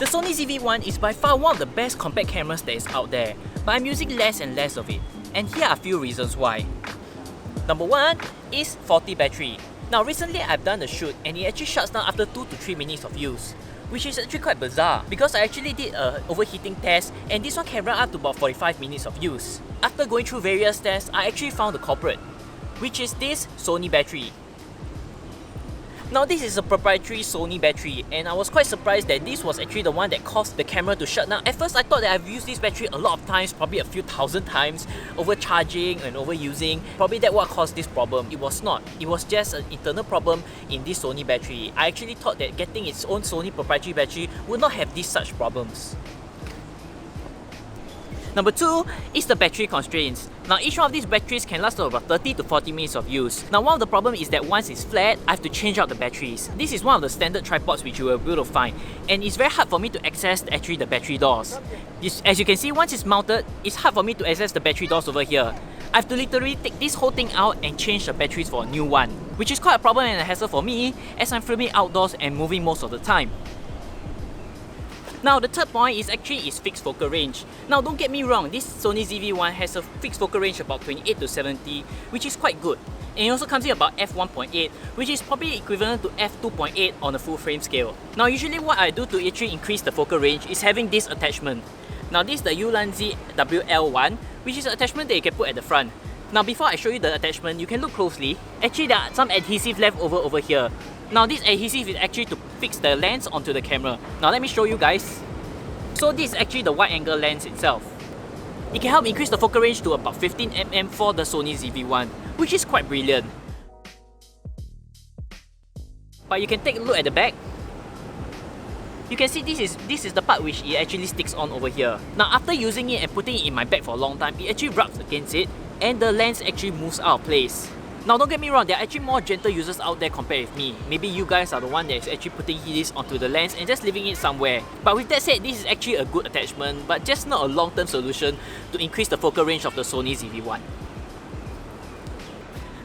The Sony ZV-1 is by far one of the best compact cameras that is out there, but I'm using less and less of it, and here are a few reasons why. Number 1 is faulty battery. Now recently I've done a shoot and it actually shuts down after 2 to 3 minutes of use, which is actually quite bizarre because I actually did a overheating test and this one can run up to about 45 minutes of use. After going through various tests, I actually found the culprit, which is this Sony battery. Now this is a proprietary Sony battery and I was quite surprised that this was actually the one that caused the camera to shut down. At first I thought that I've used this battery a lot of times, probably a few thousand times, overcharging and overusing. Probably that what caused this problem. It was not. It was just an internal problem in this Sony battery. I actually thought that getting its own Sony proprietary battery would not have these such problems. Number 2 is the battery constraints. Now each one of these batteries can last about 30 to 40 minutes of use. Now one of the problems is that once it's flat, I have to change out the batteries. This is one of the standard tripods which you will be able to find, and it's very hard for me to access actually the battery doors. As you can see, once it's mounted, it's hard for me to access the battery doors over here. I have to literally take this whole thing out and change the batteries for a new one, which is quite a problem and a hassle for me as I'm filming outdoors and moving most of the time. Now the third point is actually its fixed focal range. Now don't get me wrong, this Sony ZV-1 has a fixed focal range about 28 to 70, which is quite good. And it also comes in about f1.8, which is probably equivalent to f2.8 on a full frame scale. Now usually what I do to actually increase the focal range is having this attachment. Now this is the Ulanzi WL1, which is an attachment that you can put at the front. Now before I show you the attachment, you can look closely. Actually there are some adhesive left over here. Now this adhesive is actually to fix the lens onto the camera. Now let me show you guys. So this is actually the wide angle lens itself. It can help increase the focal range to about 15mm for the Sony ZV-1, which is quite brilliant. But you can take a look at the back. You can see this is the part which it actually sticks on over here. Now after using it and putting it in my bag for a long time, it actually rubs against it and the lens actually moves out of place. Now don't get me wrong, there are actually more gentle users out there compared with me. Maybe you guys are the one that is actually putting this onto the lens and just leaving it somewhere. But with that said, this is actually a good attachment, but just not a long-term solution to increase the focal range of the Sony ZV-1.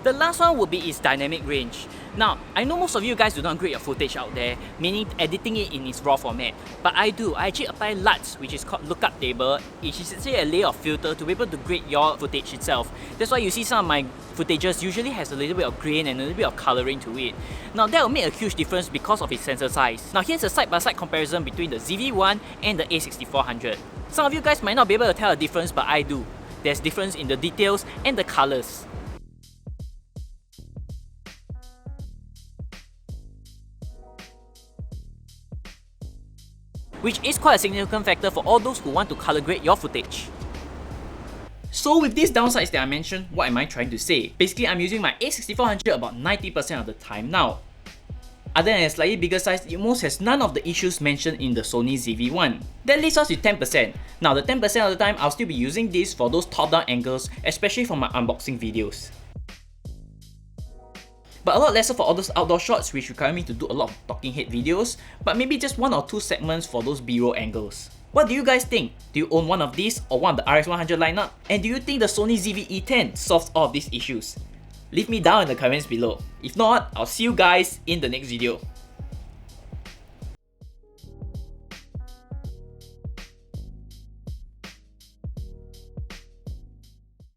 The last one would be its dynamic range. Now, I know most of you guys do not grade your footage out there, meaning editing it in its raw format. But I do. I actually apply LUTs, which is called lookup table, which is actually a layer of filter to be able to grade your footage itself. That's why you see some of my footages usually has a little bit of grain and a little bit of colouring to it. Now that will make a huge difference because of its sensor size. Now here's a side-by-side comparison between the ZV-1 and the A6400. Some of you guys might not be able to tell the difference, but I do. There's difference in the details and the colours. Which is quite a significant factor for all those who want to color grade your footage. So with these downsides that I mentioned, what am I trying to say? Basically, I'm using my A6400 about 90% of the time now. Other than a slightly bigger size, it most has none of the issues mentioned in the Sony ZV-1. That leaves us with 10%. Now the 10% of the time, I'll still be using this for those top-down angles, especially for my unboxing videos. But a lot lesser for all those outdoor shots which require me to do a lot of talking head videos, but maybe just 1 or 2 segments for those B-roll angles. What do you guys think? Do you own one of these or one of the RX100 lineup? And do you think the Sony ZV-E10 solves all of these issues? Leave me down in the comments below. If not, I'll see you guys in the next video.